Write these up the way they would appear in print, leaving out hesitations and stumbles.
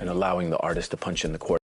and allowing the artist to punch in the court.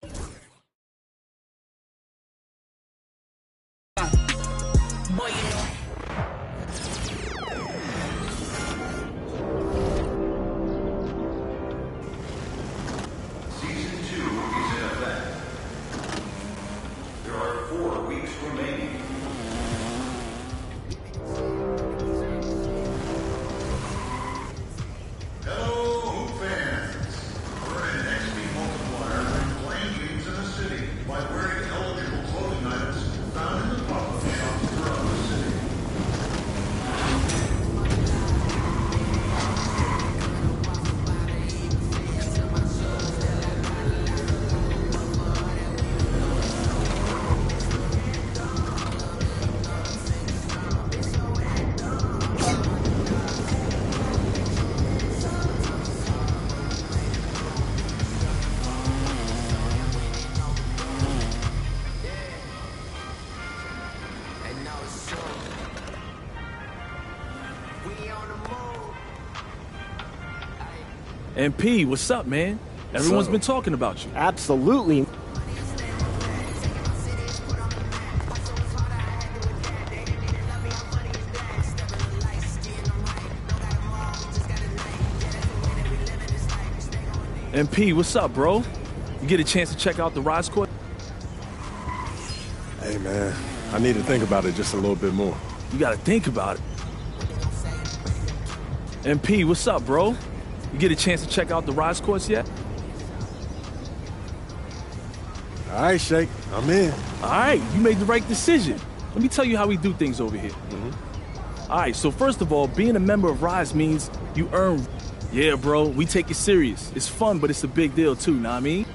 MP, what's up, man? Everyone's been talking about you. Absolutely. MP, what's up, bro? You get a chance to check out the Rise Court? Hey, man, I need to think about it just a little bit more. You gotta think about it. MP, what's up, bro? You get a chance to check out the Rise course yet? All right, Shake, I'm in. All right, you made the right decision. Let me tell you how we do things over here. All right, so first of all, being a member of Rise means you earn. Yeah, bro, we take it serious. It's fun, but it's a big deal too, know what I mean?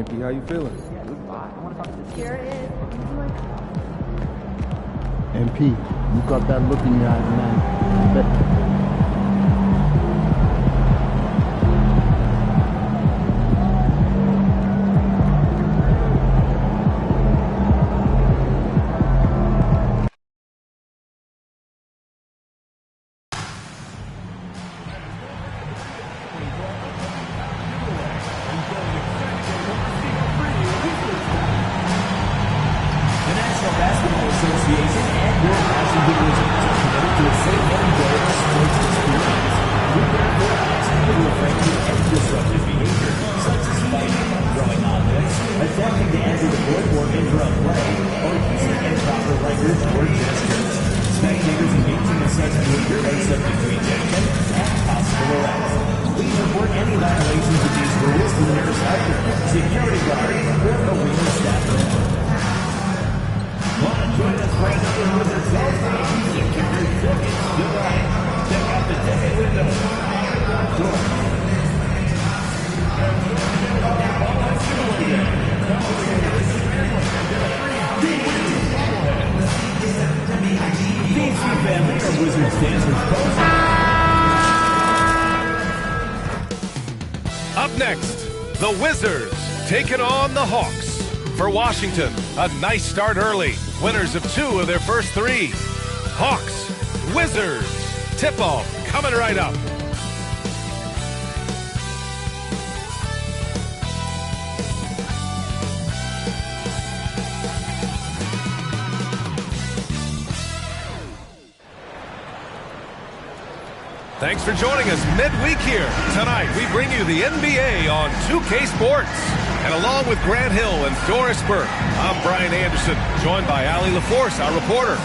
MP, how you feeling? Here it is. MP, you got that look in your eyes, man. Check out the ticket window. The Wizards taking on the Hawks. For Washington, a nice start early. Winners of 2 of their first 3. Hawks, Wizards. Tip-off coming right up. Thanks for joining us midweek here. Tonight, we bring you the NBA on 2K Sports. And along with Grant Hill and Doris Burke, I'm Brian Anderson, joined by Allie LaForce, our reporter.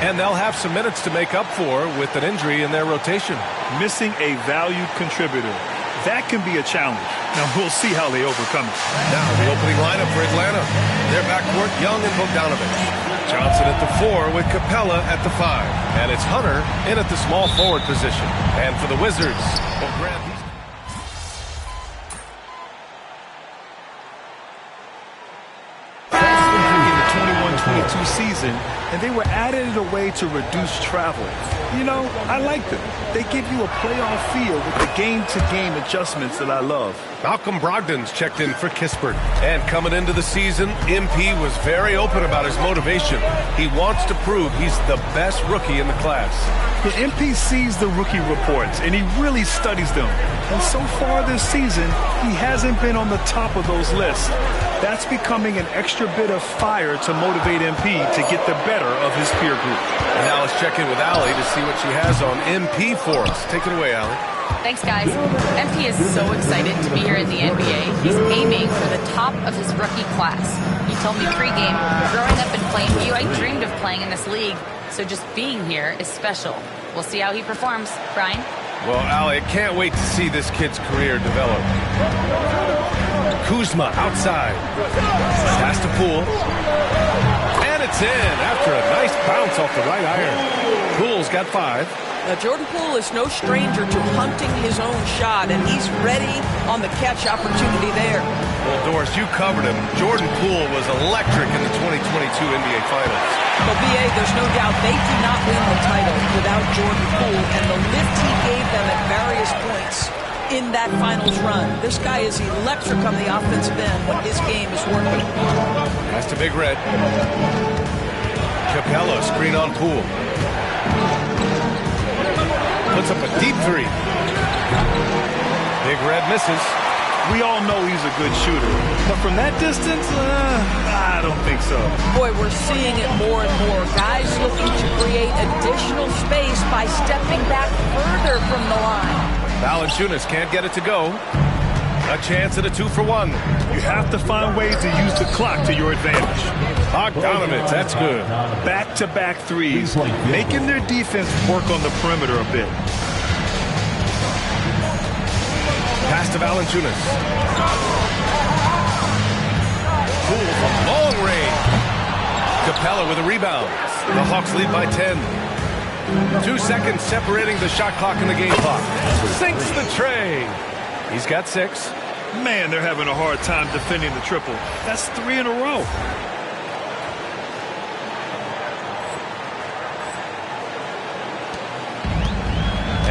And they'll have some minutes to make up for with an injury in their rotation. Missing a valued contributor. That can be a challenge. Now, we'll see how they overcome it. Now, the opening lineup for Atlanta. Their backcourt, Young and Bogdanovich. Johnson at the 4 with Capella at the 5. And it's Hunter in at the small forward position. And for the Wizards, well, Grant, In the 21-22 season, and they were added a way to reduce travel. You know, I like them. They give you a playoff feel with the game-to-game adjustments that I love. Malcolm Brogdon's checked in for Kispert. And coming into the season, MP was very open about his motivation. He wants to prove he's the best rookie in the class. The MP sees the rookie reports, and he really studies them. And so far this season, he hasn't been on the top of those lists. That's becoming an extra bit of fire to motivate MP to get the better of his peer group. And now let's check in with Allie to see what she has on MP for us. Take it away, Allie. Thanks, guys. MP is so excited to be here in the NBA. He's aiming for the top of his rookie class. He told me pregame, growing up in Plainview, I dreamed of playing in this league. So just being here is special. We'll see how he performs. Brian? Well, Allie, I can't wait to see this kid's career develop. Kuzma outside. Pass to Poole. And it's in after a nice bounce off the right iron. Poole's got 5. Now, Jordan Poole is no stranger to hunting his own shot, and he's ready on the catch opportunity there. Well, Doris, you covered him. Jordan Poole was electric in the 2022 NBA Finals. Well, B.A., there's no doubt they do not win the title without Jordan Poole and the lift he gave them at various points in that finals run. This guy is electric on the offensive end when his game is working. Pass to Big Red. Capella, screen on Poole. Puts up a deep 3. Big Red misses. We all know he's a good shooter, but from that distance, I don't think so. Boy, we're seeing it more and more. Guys looking to create additional space by stepping back further from the line. Valanciunas can't get it to go. A chance at a 2-for-1. You have to find ways to use the clock to your advantage. Bogdanovich, that's good. Back-to-back threes, making their defense work on the perimeter a bit. Pass to Valanciunas. Poole from long range. Capella with a rebound. The Hawks lead by 10. 2 seconds separating the shot clock and the game clock. Sinks the tray. He's got 6. Man, they're having a hard time defending the triple. That's 3 in a row.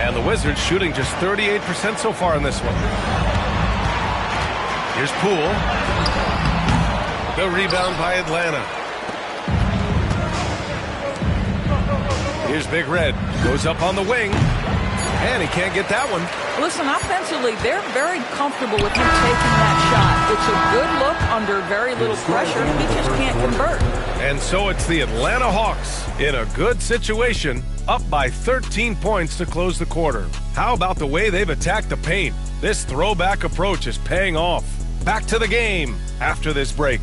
And the Wizards shooting just 38% so far in this one. Here's Poole. The rebound by Atlanta. Here's Big Red. Goes up on the wing. And he can't get that one. Listen, offensively, they're very comfortable with him taking that shot. It's a good look under very little pressure. He just can't convert. And so it's the Atlanta Hawks in a good situation, up by 13 points to close the quarter. How about the way they've attacked the paint? This throwback approach is paying off. Back to the game after this break.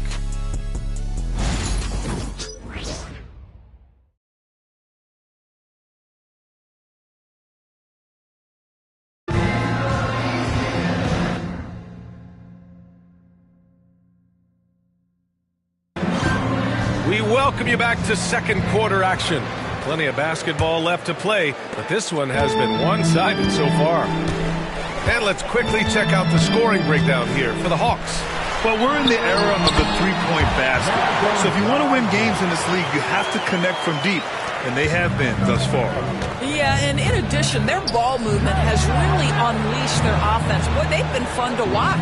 We welcome you back to second quarter action. Plenty of basketball left to play, but this one has been one-sided so far. And let's quickly check out the scoring breakdown here for the Hawks. Well, we're in the era of the three-point basket. So if you want to win games in this league, you have to connect from deep, and they have been thus far. Yeah, and in addition, their ball movement has really unleashed their offense. Boy, they've been fun to watch.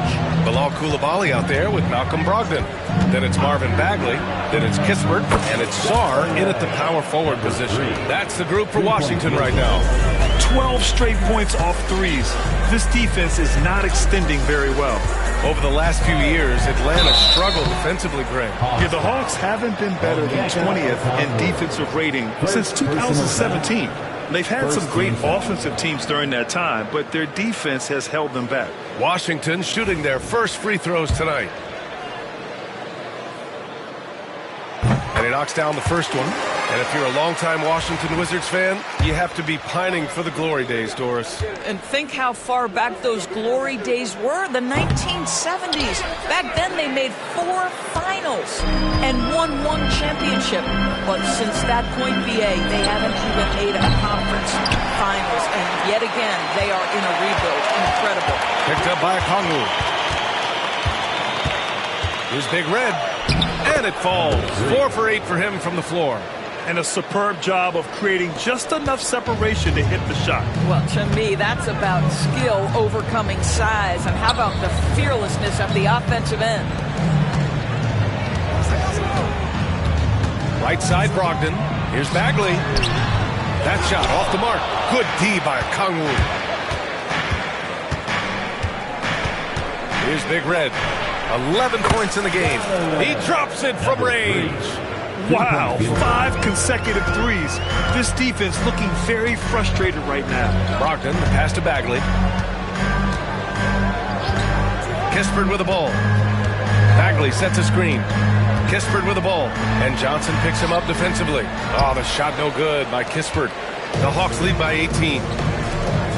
Bilal Coulibaly out there with Malcolm Brogdon. Then it's Marvin Bagley. Then it's Kispert. And it's Sarr in at the power forward position. That's the group for Washington right now. 12 straight points off threes. This defense is not extending very well. Over the last few years, Atlanta struggled defensively, Greg. Yeah, the Hawks haven't been better than 20th in defensive rating since 2017. They've had some great offensive teams during that time, but their defense has held them back. Washington shooting their first free throws tonight. And he knocks down the first one. And if you're a longtime Washington Wizards fan, you have to be pining for the glory days, Doris. And think how far back those glory days were, the 1970s. Back then they made 4 finals and won 1 championship. But since that point, BA, they haven't even made a conference finals. And yet again, they are in a rebuild. Incredible. Picked up by Kongu. Here's Big Red. And it falls. 4 for 8 for him from the floor. And a superb job of creating just enough separation to hit the shot. Well, to me, that's about skill overcoming size. And how about the fearlessness at the offensive end? Right side, Brogdon. Here's Bagley. That shot off the mark. Good D by Kangwoo. Here's Big Red. 11 points in the game. He drops it from range. Wow, 5 consecutive threes. This defense looking very frustrated right now. Brogdon, the pass to Bagley. Kispert with the ball. Bagley sets a screen. Kispert with the ball. And Johnson picks him up defensively. Oh, the shot no good by Kispert. The Hawks lead by 18.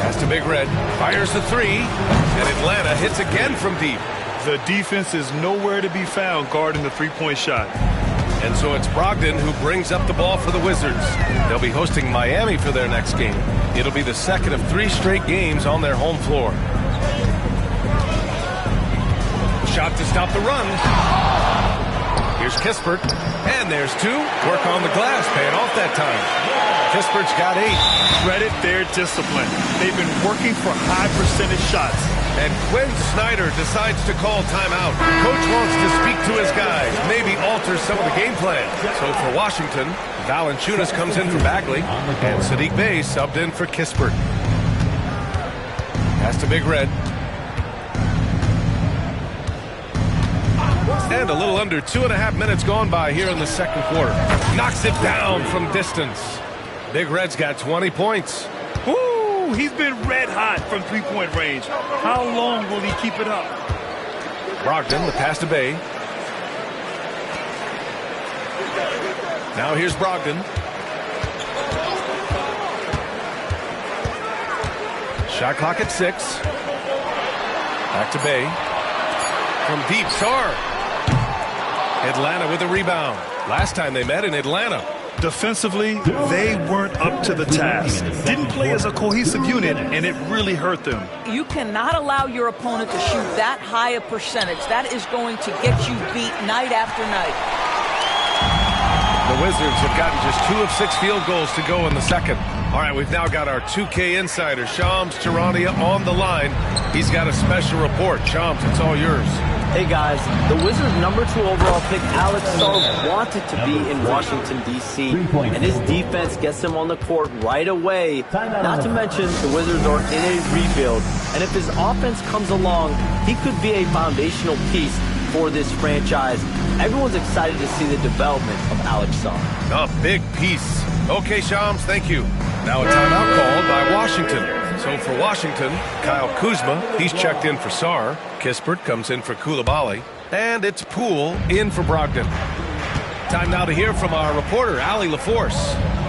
Pass to Big Red. Fires the 3. And Atlanta hits again from deep. The defense is nowhere to be found guarding the three-point shot. And so it's Brogdon who brings up the ball for the Wizards. They'll be hosting Miami for their next game. It'll be the second of 3 straight games on their home floor. Shot to stop the run. Here's Kispert. And there's 2. Work on the glass, paying off that time. Kispert's got 8. Credit their discipline. They've been working for high percentage shots. And Quinn Snyder decides to call timeout. Coach wants to speak to his guys, maybe alter some of the game plan. So for Washington, Valanciunas comes in for Bagley, and Saddiq Bey subbed in for Kispert. Pass to Big Red. And a little under 2.5 minutes gone by here in the second quarter. Knocks it down from distance. Big Red's got 20 points. Ooh, he's been red hot from three-point range. How long will he keep it up? Brogdon, the pass to Bey. Now here's Brogdon. Shot clock at 6. Back to Bey. From deep, Sarr. Atlanta with a rebound. Last time they met in Atlanta. Defensively, they weren't up to the task. Didn't play as a cohesive unit, and it really hurt them. You cannot allow your opponent to shoot that high a percentage. That is going to get you beat night after night. The Wizards have gotten just 2 of 6 field goals to go in the second. All right, we've now got our 2K insider, Shams Charania, on the line. He's got a special report. Shams, it's all yours. Hey guys, the Wizards' #2 overall pick, Alex Sarr, wanted to be in Washington, D.C., and his defense gets him on the court right away. Not to mention, the Wizards are in a rebuild, and if his offense comes along, he could be a foundational piece for this franchise. Everyone's excited to see the development of Alex Sarr. A big piece. Okay, Shams, thank you. Now a timeout called by Washington. So for Washington, Kyle Kuzma, he's checked in for Sarr. Kispert comes in for Coulibaly. And it's Poole in for Brogdon. Time now to hear from our reporter, Allie LaForce.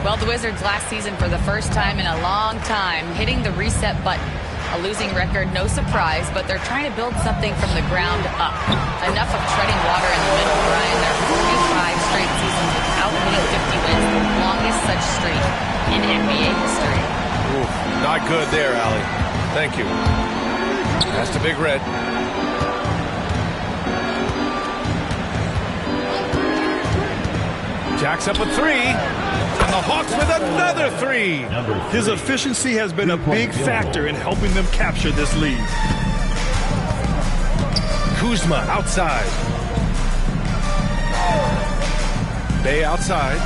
Well, the Wizards last season, for the first time in a long time, hitting the reset button. A losing record, no surprise, but they're trying to build something from the ground up. Enough of treading water in the middle, Brian. They're 45 straight seasons without winning 50 wins, the longest such streak in NBA history. Ooh, not good there, Allie. Thank you. Pass to Big Red. Jacks up a three. And the Hawks with another three. His efficiency has been a big factor in helping them capture this lead. Kuzma outside. Bay outside.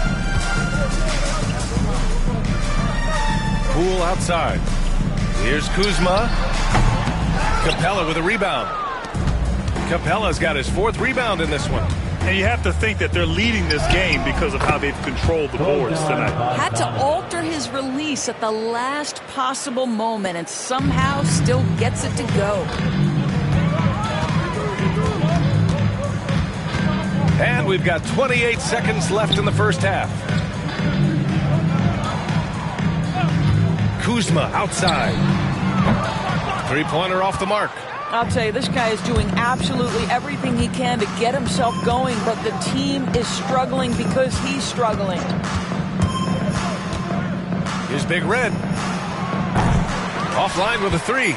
Poole outside. Here's Kuzma. Capella with a rebound. Capella's got his 4th rebound in this one. And you have to think that they're leading this game because of how they've controlled the boards tonight. Had to alter his release at the last possible moment and somehow still gets it to go. And we've got 28 seconds left in the first half. Kuzma outside. 3-pointer off the mark. I'll tell you, this guy is doing absolutely everything he can to get himself going, but the team is struggling because he's struggling. Here's Big Red. Offline with a 3.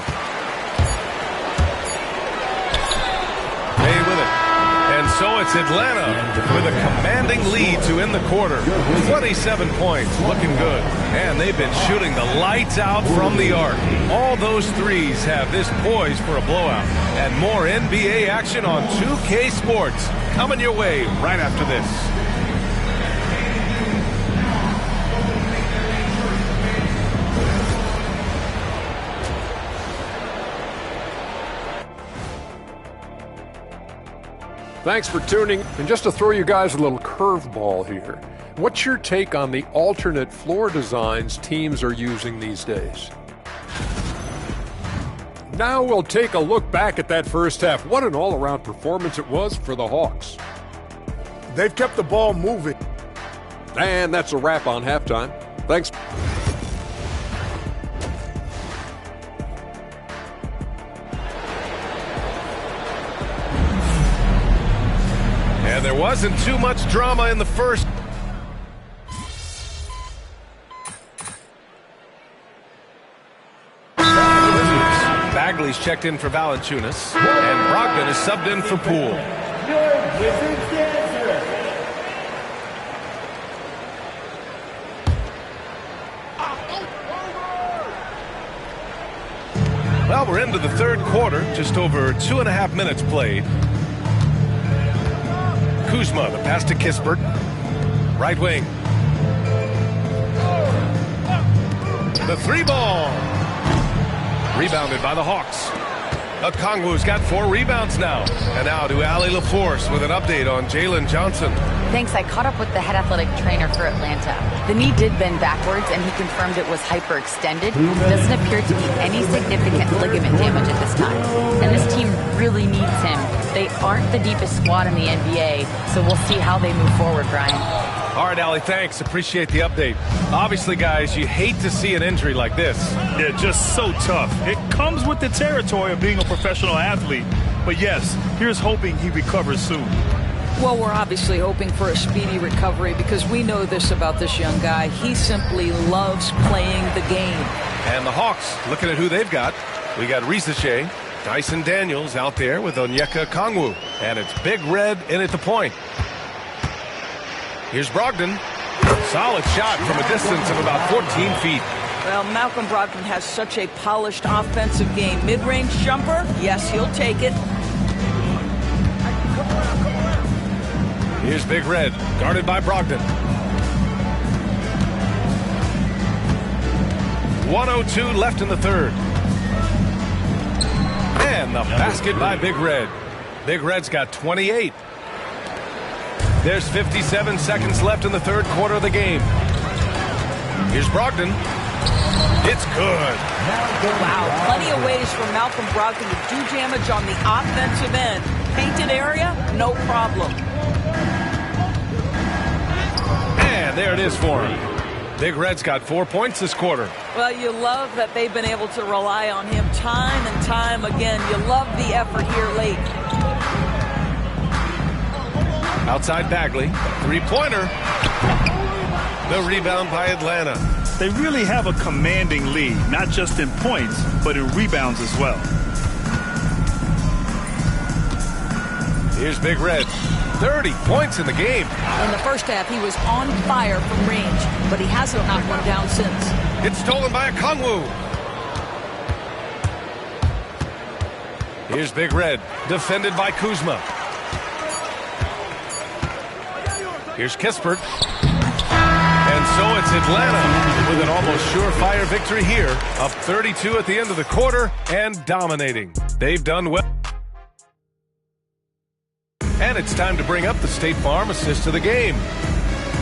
Bay with it. And so it's Atlanta with a commanding lead to end the quarter. 27 points, looking good. And they've been shooting the lights out from the arc. All those threes have this poised for a blowout. And more NBA action on 2K Sports coming your way right after this. Thanks for tuning. And just to throw you guys a little curveball here, what's your take on the alternate floor designs teams are using these days? Now we'll take a look back at that first half. What an all-around performance it was for the Hawks. They've kept the ball moving. And that's a wrap on halftime. Thanks. And there wasn't too much drama in the first. Bagley's checked in for Valanciunas, and Brogdon is subbed in for Poole. Well, we're into the third quarter, just over 2.5 minutes played. Kuzma, the pass to Kispert. Right wing. The 3-ball. Rebounded by the Hawks. Okongwu's got 4 rebounds now. And now to Allie LaForce with an update on Jalen Johnson. Thanks. I caught up with the head athletic trainer for Atlanta. The knee did bend backwards, and he confirmed it was hyperextended. Doesn't appear to be any significant ligament damage at this time. And this team really needs him. They aren't the deepest squad in the NBA, so we'll see how they move forward, Brian. All right, Allie, thanks. Appreciate the update. Obviously, guys, you hate to see an injury like this. Yeah, just so tough. It comes with the territory of being a professional athlete. But yes, here's hoping he recovers soon. Well, we're obviously hoping for a speedy recovery because we know this about this young guy. He simply loves playing the game. And the Hawks, looking at who they've got. We got Risache, Dyson Daniels out there with Onyeka Okongwu. And it's Big Red in at the point. Here's Brogdon. Solid shot from a distance of about 14 feet. Well, Malcolm Brogdon has such a polished offensive game. Mid-range jumper, yes, he'll take it. Here's Big Red, guarded by Brogdon. 1:02 left in the third. And the basket by Big Red. Big Red's got 28. There's 57 seconds left in the third quarter of the game. Here's Brogdon. It's good. Wow, plenty of ways for Malcolm Brogdon to do damage on the offensive end. Painted area, no problem. And there it is for him. Big Red's got 4 points this quarter. Well, you love that they've been able to rely on him time and time again. You love the effort here late. Outside Bagley. 3-pointer. The rebound by Atlanta. They really have a commanding lead, not just in points, but in rebounds as well. Here's Big Red. 30 points in the game. In the first half, he was on fire from range, but he hasn't knocked one down since. It's stolen by Okongwu. Here's Big Red, defended by Kuzma. Here's Kispert. And so it's Atlanta with an almost surefire victory here, up 32 at the end of the quarter and dominating. They've done well. And it's time to bring up the State Farm assist of the game.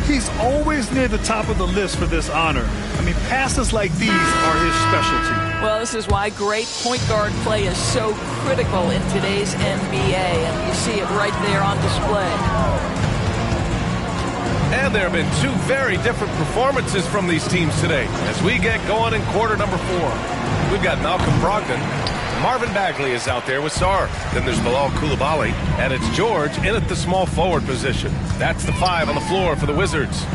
He's always near the top of the list for this honor. I mean, passes like these are his specialty. Well, this is why great point guard play is so critical in today's NBA, and you see it right there on display. And there have been two very different performances from these teams today as we get going in quarter number 4. We've got Malcolm Brogdon. Marvin Bagley is out there with Sarr. Then there's Bilal Coulibaly. And it's George in at the small forward position. That's the 5 on the floor for the Wizards.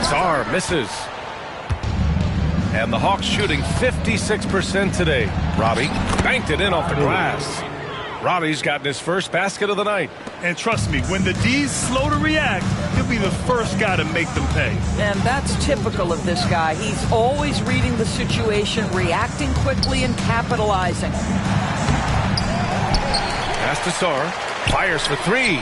Sarr misses. And the Hawks shooting 56% today. Robbie banked it in off the glass. Robbie's gotten his first basket of the night. And trust me, when the D's slow to react, he'll be the first guy to make them pay. And that's typical of this guy. He's always reading the situation, reacting quickly, and capitalizing. Pass to Sarr. Fires for 3.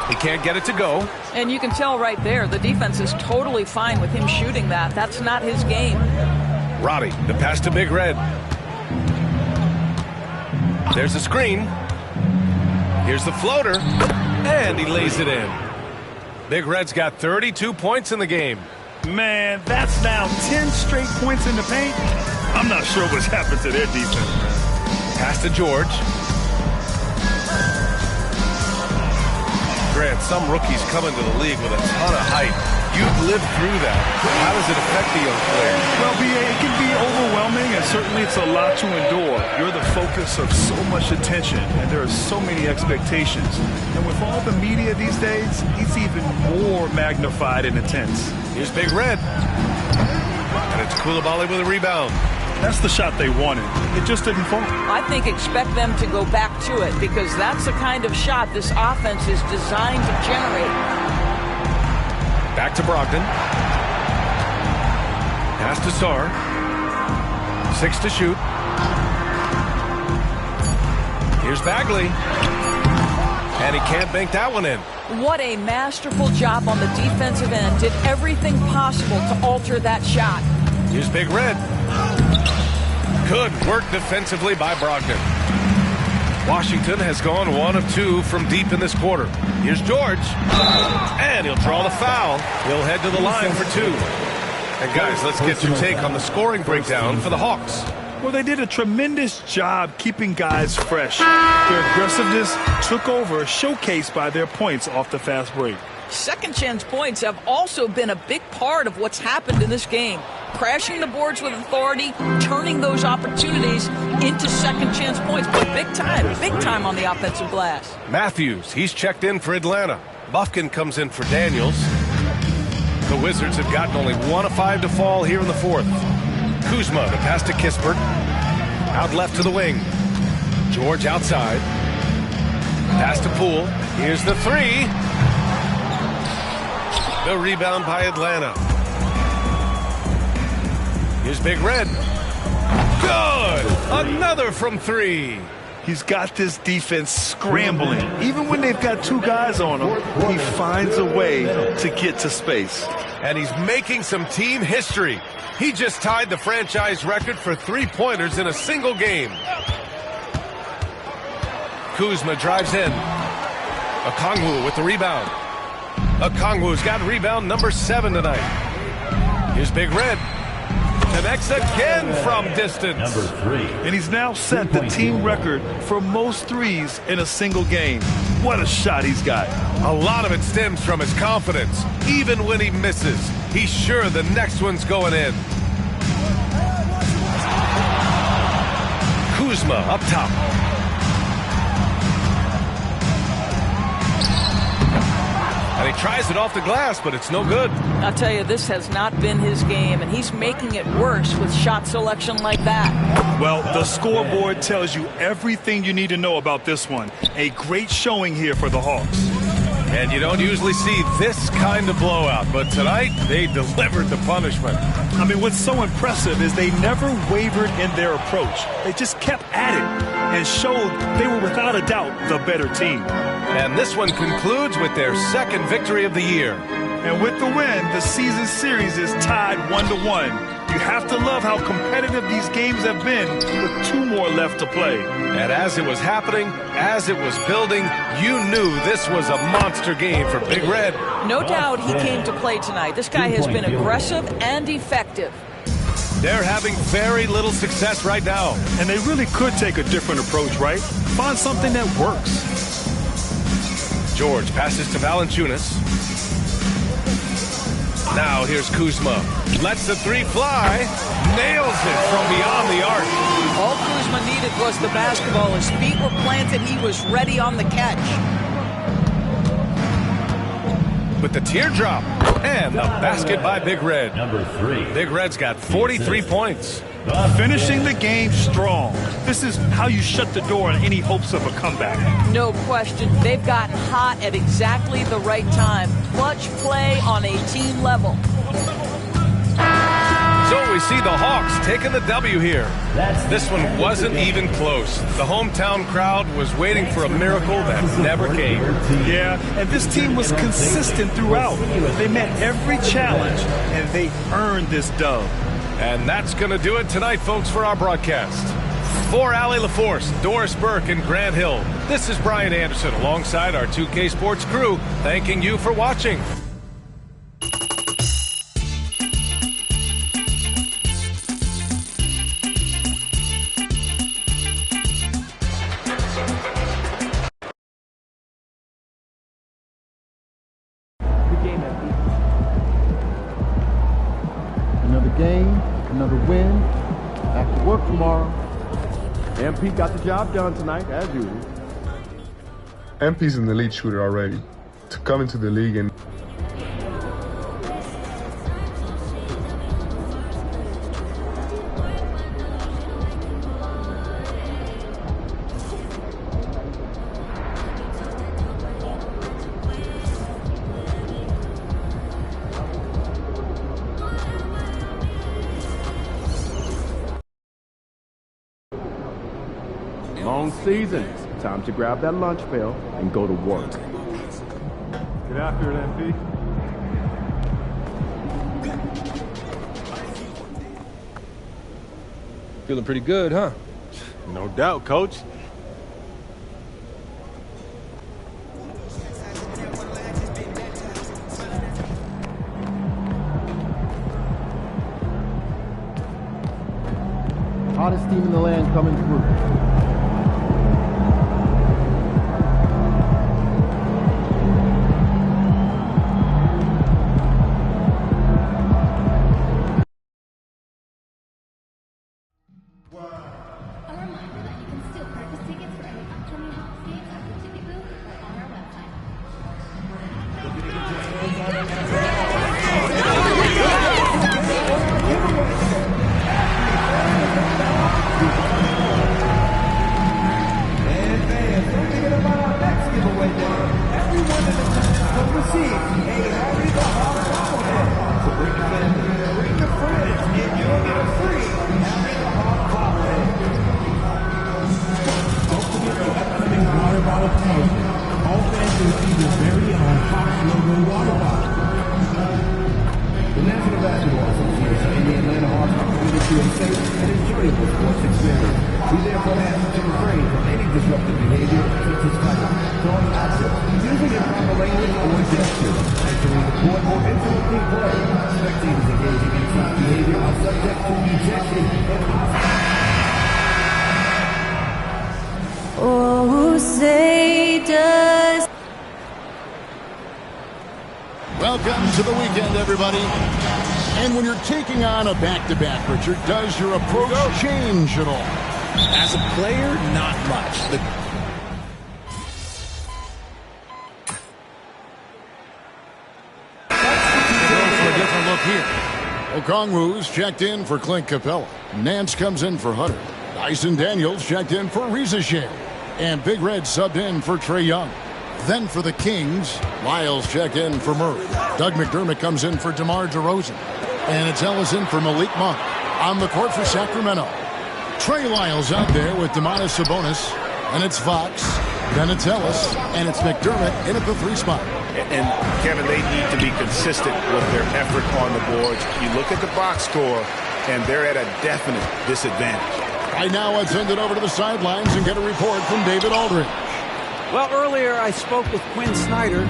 He can't get it to go. And you can tell right there, the defense is totally fine with him shooting that. That's not his game. Robbie, the pass to Big Red. There's the screen. Here's the floater. And he lays it in. Big Red's got 32 points in the game. Man, that's now 10 straight points in the paint. I'm not sure what's happened to their defense. Pass to George. Grant, some rookies come into the league with a ton of height. You've lived through that. How does it affect the young player? Well, it can be overwhelming, and certainly it's a lot to endure. You're the focus of so much attention, and there are so many expectations. And with all the media these days, it's even more magnified and intense. Here's Big Red. And it's Coulibaly with a rebound. That's the shot they wanted. It just didn't fall. I think expect them to go back to it, because that's the kind of shot this offense is designed to generate. Back to Brogdon. Pass to Sarr. 6 to shoot. Here's Bagley. And he can't bank that one in. What a masterful job on the defensive end. Did everything possible to alter that shot. Here's Big Red. Good work defensively by Brogdon. Washington has gone 1 of 2 from deep in this quarter. Here's George. And he'll draw the foul. He'll head to the line for 2. And guys, let's get your take on the scoring breakdown for the Hawks. Well, they did a tremendous job keeping guys fresh. Their aggressiveness took over, showcased by their points off the fast break. Second chance points have also been a big part of what's happened in this game. Crashing the boards with authority, turning those opportunities into second chance points. But big time on the offensive glass. Matthews, he's checked in for Atlanta. Bufkin comes in for Daniels. The Wizards have gotten only 1 of 5 to fall here in the 4th. Kuzma, the pass to Kispert. Out left to the wing. George outside. Pass to Poole. Here's the 3. The rebound by Atlanta. Here's Big Red. Good! Another from 3. He's got this defense scrambling. Even when they've got 2 guys on him, he finds a way to get to space. And he's making some team history. He just tied the franchise record for 3-pointers in a single game. Kuzma drives in. Okongwu with the rebound. Okongwu's got rebound number 7 tonight. Here's Big Red. Connects again from distance. Number 3. And he's now set the team record for most threes in a single game. What a shot he's got. A lot of it stems from his confidence. Even when he misses, he's sure the next one's going in. Kuzma up top. And he tries it off the glass, but it's no good. I'll tell you, this has not been his game, and he's making it worse with shot selection like that. Well, the scoreboard tells you everything you need to know about this one. A great showing here for the Hawks. And you don't usually see this kind of blowout, but tonight they delivered the punishment. I mean, what's so impressive is they never wavered in their approach. They just kept at it and showed they were without a doubt the better team. And this one concludes with their second victory of the year. And with the win, the season series is tied 1-1. You have to love how competitive these games have been with 2 more left to play. And as it was happening, as it was building, you knew this was a monster game for Big Red. No doubt he came to play tonight. This guy has been aggressive and effective. They're having very little success right now. And they really could take a different approach, right? Find something that works. George passes to Valanciunas. Now here's Kuzma. Lets the 3 fly. Nails it from beyond the arc. All Kuzma needed was the basketball. His feet were planted. He was ready on the catch. With the teardrop. And the basket by Big Red. Number 3. Big Red's got 43 points. Finishing the game strong. This is how you shut the door on any hopes of a comeback. No question. They've gotten hot at exactly the right time. Clutch play on a team level. So we see the Hawks taking the W here. This one wasn't even close. The hometown crowd was waiting for a miracle that never came. Yeah, and this team was consistent throughout. They met every challenge, and they earned this dub. And that's going to do it tonight, folks, for our broadcast. For Allie LaForce, Doris Burke, and Grant Hill, this is Brian Anderson alongside our 2K Sports crew, thanking you for watching. Another game, another win. Back to work tomorrow. MP got the job done tonight, as usual. MP's an elite shooter already. To come into the league and Long season. Time to grab that lunch bell and go to work. Get after it, MP. Feeling pretty good, huh? No doubt, Coach. Hottest team in the land coming through. Oh, say does. Welcome to the weekend, everybody. And when you're taking on a back-to-back, Richard, does your approach change at all? As a player, not much. here. Okongwu's checked in for Clint Capella. Nance comes in for Hunter. Dyson Daniels checked in for Riza. And Big Red subbed in for Trae Young. Then for the Kings, Lyles checked in for Murray. Doug McDermott comes in for DeMar DeRozan. And it's Ellis in for Malik Monk. On the court for Sacramento, Trey Lyles out there with Domantas Sabonis. And it's Fox. Then it's Ellis. And it's McDermott in at the 3 spot. And Kevin, they need to be consistent with their effort on the boards. You look at the box score, and they're at a definite disadvantage. Right now, let's send it over to the sidelines and get a report from David Aldridge. Well, earlier I spoke with Quinn Snyder.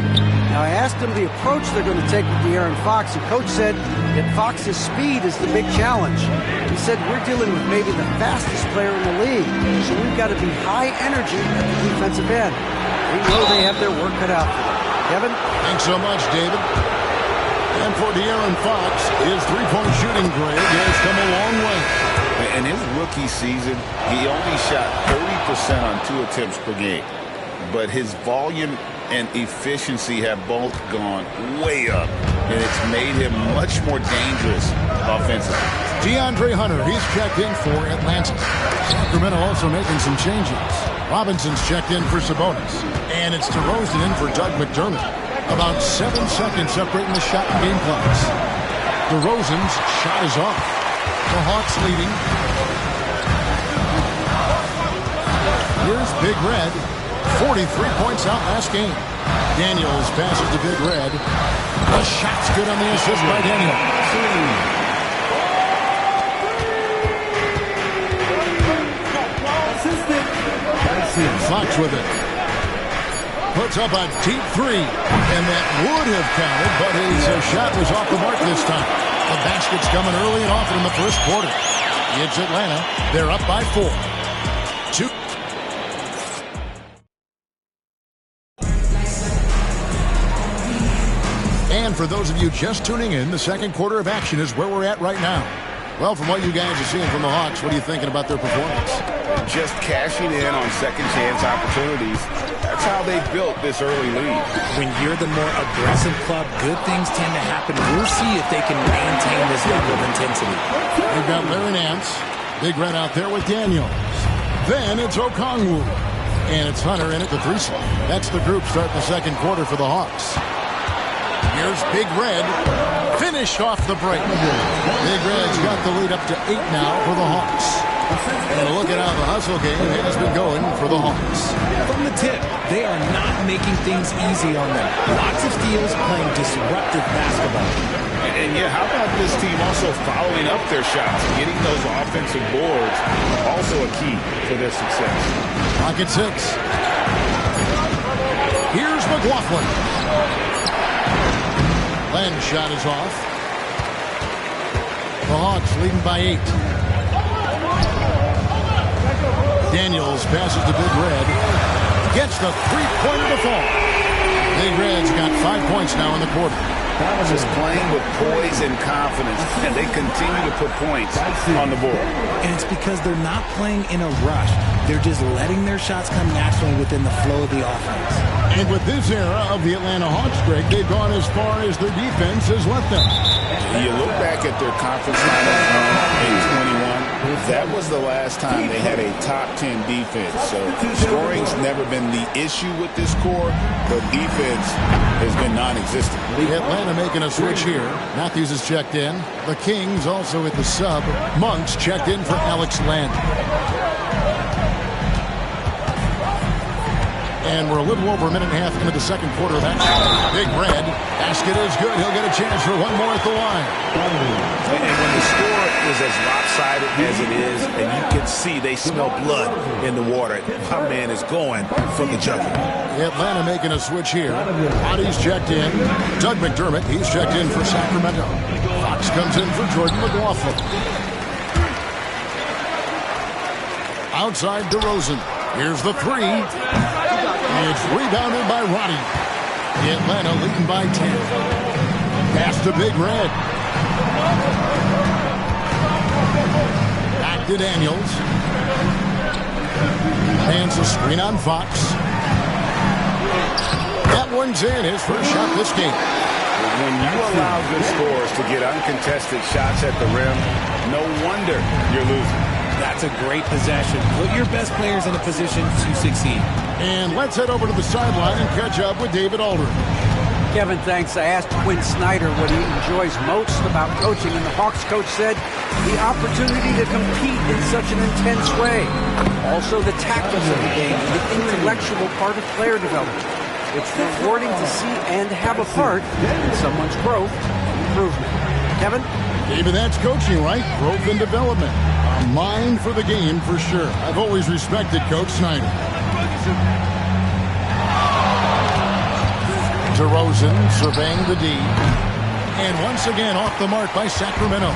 Now, I asked him the approach they're going to take with De'Aaron Fox, and Coach said that Fox's speed is the big challenge. He said we're dealing with maybe the fastest player in the league, so we've got to be high energy at the defensive end. We know they have their work cut out for them. Kevin? Thanks so much, David. And for De'Aaron Fox, his three-point shooting grade has come a long way. In his rookie season, he only shot 30% on 2 attempts per game. But his volume and efficiency have both gone way up, and it's made him much more dangerous offensively. DeAndre Hunter, he's checked in for Atlanta. Sacramento also making some changes. Robinson's checked in for Sabonis, and it's DeRozan in for Doug McDermott. About 7 seconds separating the shot and game clocks. DeRozan's shot is off. The Hawks leading. Here's Big Red. 43 points out last game. Daniels passes to Big Red. The shot's good on the assist by Daniels. Fox with it. Puts up a deep 3. And that would have counted, but his shot was off the mark this time. The basket's coming early and often in the first quarter. It's Atlanta. They're up by 4. 2. And for those of you just tuning in, the second quarter of action is where we're at right now. Well, from what you guys are seeing from the Hawks, what are you thinking about their performance? Just cashing in on second chance opportunities. That's how they built this early lead. When you're the more aggressive club, good things tend to happen. We'll see if they can maintain this level of intensity. They've got Larry Nance. Big Red out there with Daniels. Then it's Okongwu. And it's Hunter in at the 3 slot. That's the group starting the second quarter for the Hawks. Here's Big Red. Finished off the break. Big Red's got the lead up to 8 now for the Hawks. And look at how the hustle game has been going for the Hawks. From the tip, they are not making things easy on them. Lots of steals, playing disruptive basketball. And yeah, how about this team also following up their shots? Getting those offensive boards, also a key for their success. Pocket 6. Here's McLaughlin. Len's shot is off. The Hawks leading by 8. Daniels passes to Big Red. Gets the three-pointer to fall. Big Red's got 5 points now in the quarter. Just playing with poise and confidence, and they continue to put points on the board. And it's because they're not playing in a rush. They're just letting their shots come naturally within the flow of the offense. And with this era of the Atlanta Hawks, Greg, they've gone as far as their defense has let them. You look back at their conference finals run in 21. That was the last time they had a top 10 defense. So scoring's never been the issue with this core, but defense has been non-existent. Atlanta making a switch here. Matthews is checked in. The Kings also at the sub. Monk's checked in for Alex Len. And we're a little over a minute and a half into the second quarter of action. Big Red. Basket is good. He'll get a chance for one more at the line. And when the score is as lopsided as it is, and you can see they smell blood in the water, my man is going for the jugular. Atlanta making a switch here. Body's checked in. Doug McDermott, he's checked in for Sacramento. Fox comes in for Jordan McLaughlin. Outside DeRozan. Here's the 3. It's rebounded by Roddy. Atlanta leading by 10. Pass to Big Red. Back to Daniels. Hands a screen on Fox. That one's in. His first shot this game. When you allow good scorers to get uncontested shots at the rim, no wonder you're losing. That's a great possession. Put your best players in a position to succeed. And let's head over to the sideline and catch up with David Aldridge. Kevin, thanks. I asked Quinn Snyder what he enjoys most about coaching, and the Hawks coach said the opportunity to compete in such an intense way. Also, the tactics of the game, the intellectual part of player development. It's rewarding to see and have a part in someone's growth and improvement. Kevin? David, that's coaching, right? Growth and development. A mind for the game for sure. I've always respected Coach Snyder. DeRozan surveying the D. And once again off the mark by Sacramento.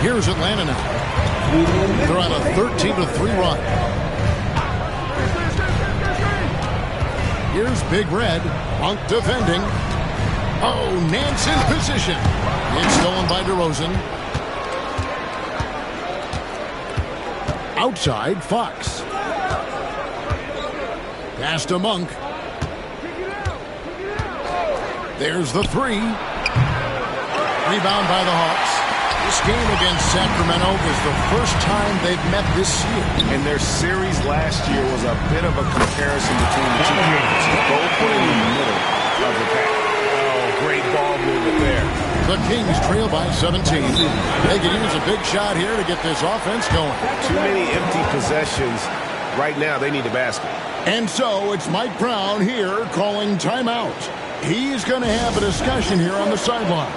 Here's Atlanta now. They're on a 13-3 run. Here's Big Red. Monk defending. Oh, Nance in position. It's stolen by DeRozan. Outside, Fox. Pass to Monk. There's the three. Rebound by the Hawks. This game against Sacramento is the first time they've met this year. And their series last year was a bit of a comparison between the two teams. Both were in the middle of the pack. Oh, great ball movement there. The Kings trail by 17. They could use a big shot here to get this offense going. Too many empty possessions. Right now, they need a basket. And so it's Mike Brown here calling timeout. He's going to have a discussion here on the sideline.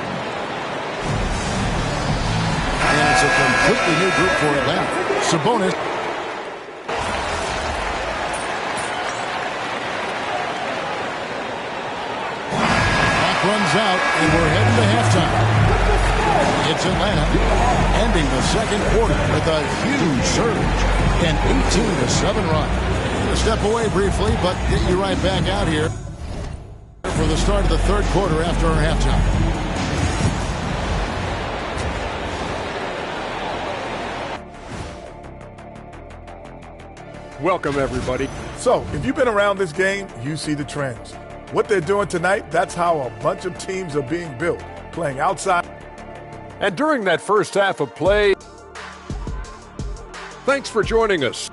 And it's a completely new group for Atlanta. Sabonis. Clock runs out, and we're heading to halftime. It's Atlanta ending the second quarter with a huge surge. An 18-7 run. We'll step away briefly, but get you right back out here for the start of the third quarter after our halftime. Welcome, everybody. So, if you've been around this game, you see the trends. What they're doing tonight, that's how a bunch of teams are being built, playing outside. And during that first half of play, thanks for joining us.